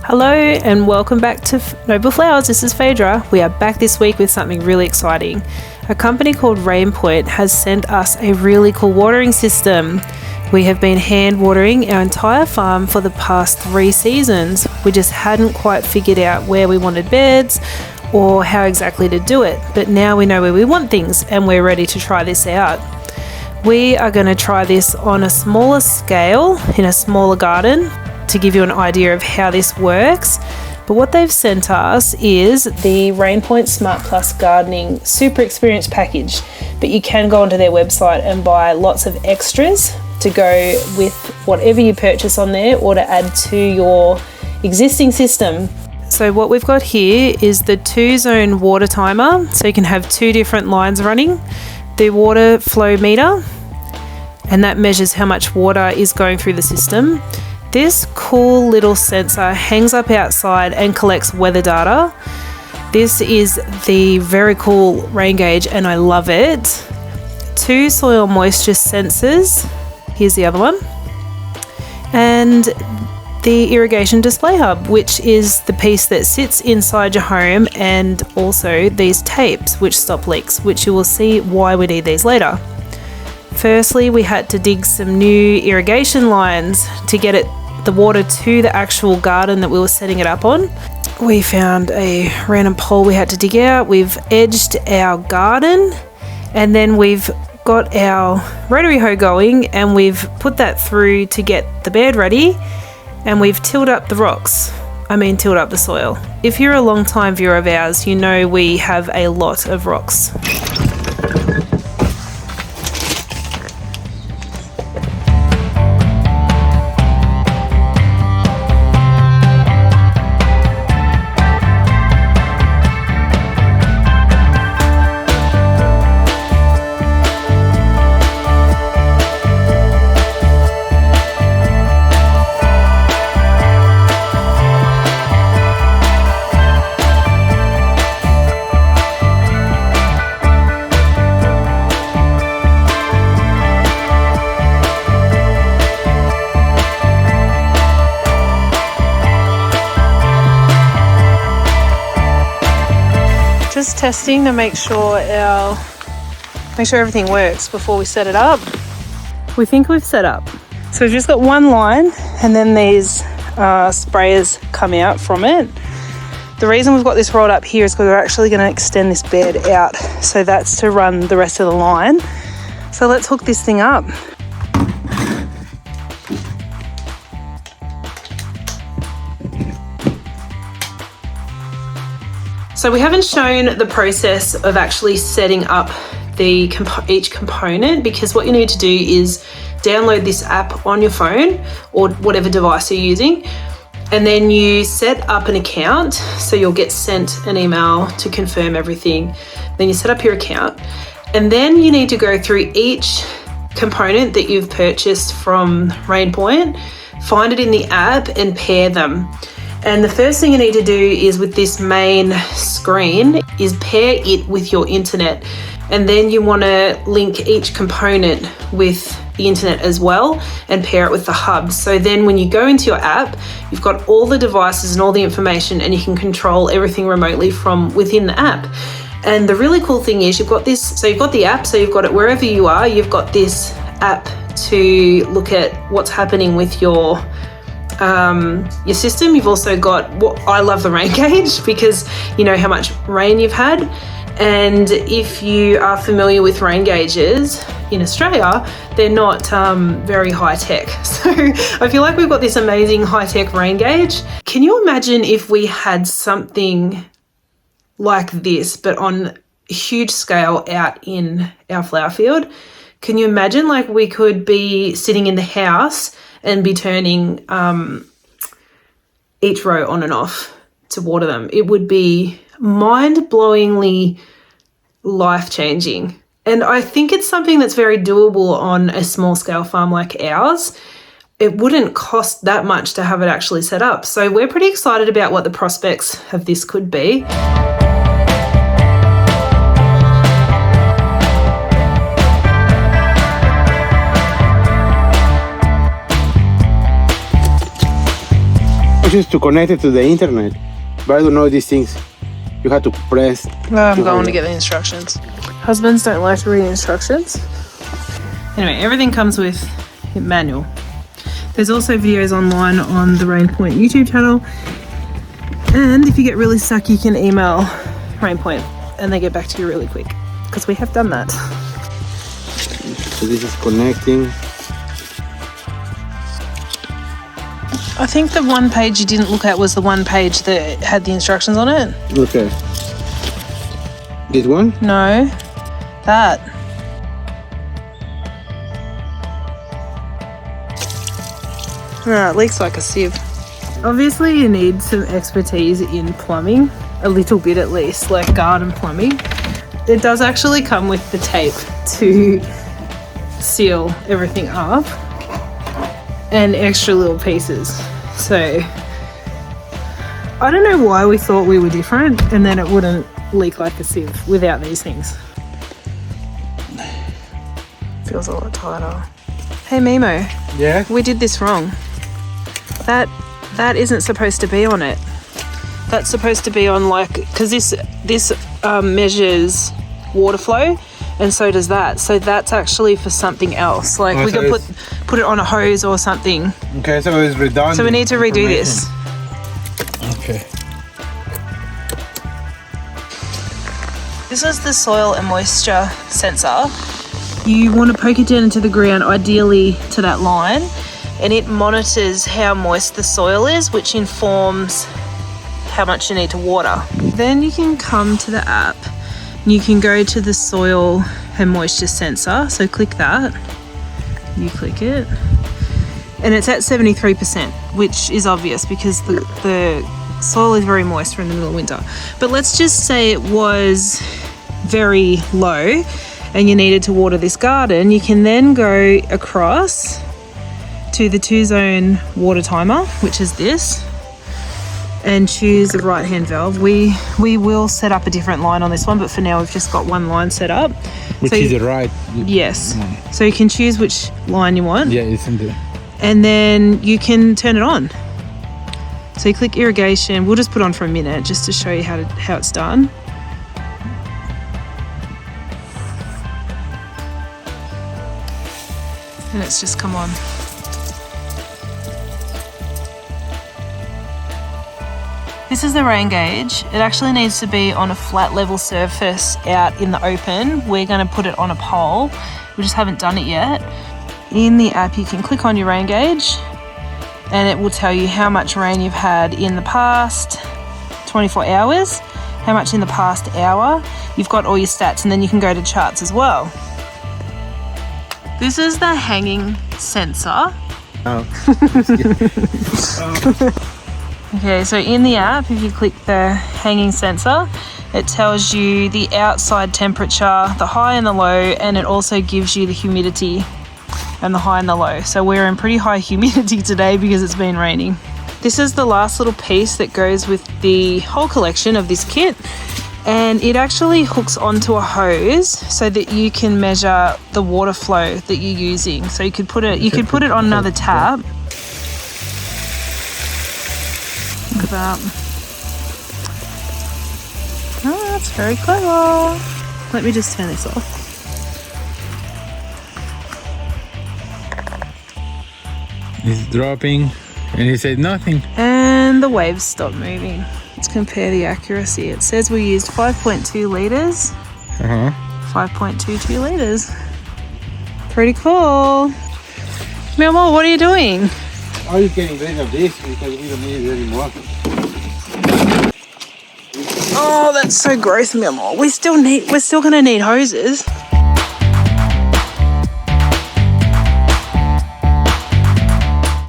Hello and welcome back to Noble Flowers. This is Phaedra. We are back this week with something really exciting. A company called RainPoint has sent us a really cool watering system. We have been hand watering our entire farm for the past 3 seasons. We just hadn't quite figured out where we wanted beds or how exactly to do it. But now we know where we want things and we're ready to try this out. We are going to try this on a smaller scale in a smaller garden to give you an idea of how this works. But what they've sent us is the RainPoint Smart Plus Gardening Super Experience Package. But you can go onto their website and buy lots of extras to go with whatever you purchase on there or to add to your existing system. So what we've got here is the 2-zone water timer. So you can have 2 different lines running. The water flow meter, and that measures how much water is going through the system. This cool little sensor hangs up outside and collects weather data. This is the very cool rain gauge and I love it. 2 soil moisture sensors. Here's the other one. And the irrigation display hub, which is the piece that sits inside your home, and also these tapes which stop leaks, which you will see why we need these later. Firstly, we had to dig some new irrigation lines to get the water to the actual garden that we were setting it up on. We found a random pole we had to dig out. We've edged our garden, and then we've got our rotary hoe going and we've put that through to get the bed ready, and we've tilled up the tilled up the soil. If you're a long time viewer of ours, you know we have a lot of rocks. Just testing to make sure everything works before we set it up. We think we've set up. So we've just got one line and then these sprayers come out from it. The reason we've got this rolled up here is because we're actually going to extend this bed out. So that's to run the rest of the line. So let's hook this thing up. So we haven't shown the process of actually setting up each component, because what you need to do is download this app on your phone or whatever device you're using, and then you set up an account. So you'll get sent an email to confirm everything. Then you set up your account, and then you need to go through each component that you've purchased from RainPoint, find it in the app and pair them. And the first thing you need to do is, with this main screen, is pair it with your internet. And then you want to link each component with the internet as well and pair it with the hub. So then when you go into your app, you've got all the devices and all the information, and you can control everything remotely from within the app. And the really cool thing is you've got this, so you've got the app, so you've got it wherever you are, you've got this app to look at what's happening with your system. You've also got I love the rain gauge, because you know how much rain you've had. And if you are familiar with rain gauges in Australia, they're not very high tech. So I feel like we've got this amazing high tech rain gauge. Can you imagine if we had something like this, but on a huge scale out in our flower field? Can you imagine, like, we could be sitting in the house and be turning each row on and off to water them? It would be mind-blowingly life-changing. And I think it's something that's very doable on a small-scale farm like ours. It wouldn't cost that much to have it actually set up. So we're pretty excited about what the prospects of this could be. just to connect it to the internet. But I don't know these things. You have to press. I'm going to get the instructions. Husbands don't like to read instructions. Anyway, everything comes with a manual. There's also videos online on the RainPoint YouTube channel. And if you get really stuck, you can email RainPoint and they get back to you really quick. Because we have done that. So this is connecting. I think the one page you didn't look at was the one page that had the instructions on it. Okay. This one? No, that. It leaks like a sieve. Obviously you need some expertise in plumbing, a little bit at least, like garden plumbing. It does actually come with the tape to seal everything up and extra little pieces. So I don't know why we thought we were different and then it wouldn't leak like a sieve without these things. Feels a lot tighter. Hey Mimo. Yeah? We did this wrong. That isn't supposed to be on it. That's supposed to be on like, because this measures water flow and so does that. So that's actually for something else. Like we could put it on a hose or something. Okay, so it's redundant. So we need to redo this. Okay. This is the soil and moisture sensor. You want to poke it down into the ground, ideally to that line, and it monitors how moist the soil is, which informs how much you need to water. Then you can come to the app and you can go to the soil and moisture sensor. So click that, you click it, and it's at 73%, which is obvious because the soil is very moist from the middle of winter. But let's just say it was very low and you needed to water this garden. You can then go across to the 2-zone water timer, which is this, and choose the right hand valve. We will set up a different line on this one, but for now we've just got one line set up. Which is the right? Yes. So you can choose which line you want. Yeah, it's in there. And then you can turn it on. So you click irrigation. We'll just put on for a minute just to show you how it's done. And it's just come on. This is the rain gauge. It actually needs to be on a flat level surface out in the open. We're going to put it on a pole. We just haven't done it yet. In the app you can click on your rain gauge and it will tell you how much rain you've had in the past 24 hours, how much in the past hour. You've got all your stats and then you can go to charts as well. This is the hanging sensor. Okay, so in the app, if you click the hanging sensor, it tells you the outside temperature, the high and the low, and it also gives you the humidity and the high and the low. So we're in pretty high humidity today because it's been raining. This is the last little piece that goes with the whole collection of this kit, and it actually hooks onto a hose so that you can measure the water flow that you're using. So you could put it on another tap. Look at that. Oh, that's very clever. Let me just turn this off. It's dropping and it said nothing. And the waves stopped moving. Let's compare the accuracy. It says we used 5.2 litres. 5.22 litres. Pretty cool. Mimo, what are you doing? Are you getting rid of this because we don't need it anymore? Oh, that's so gross, Mimo. We're still gonna need hoses.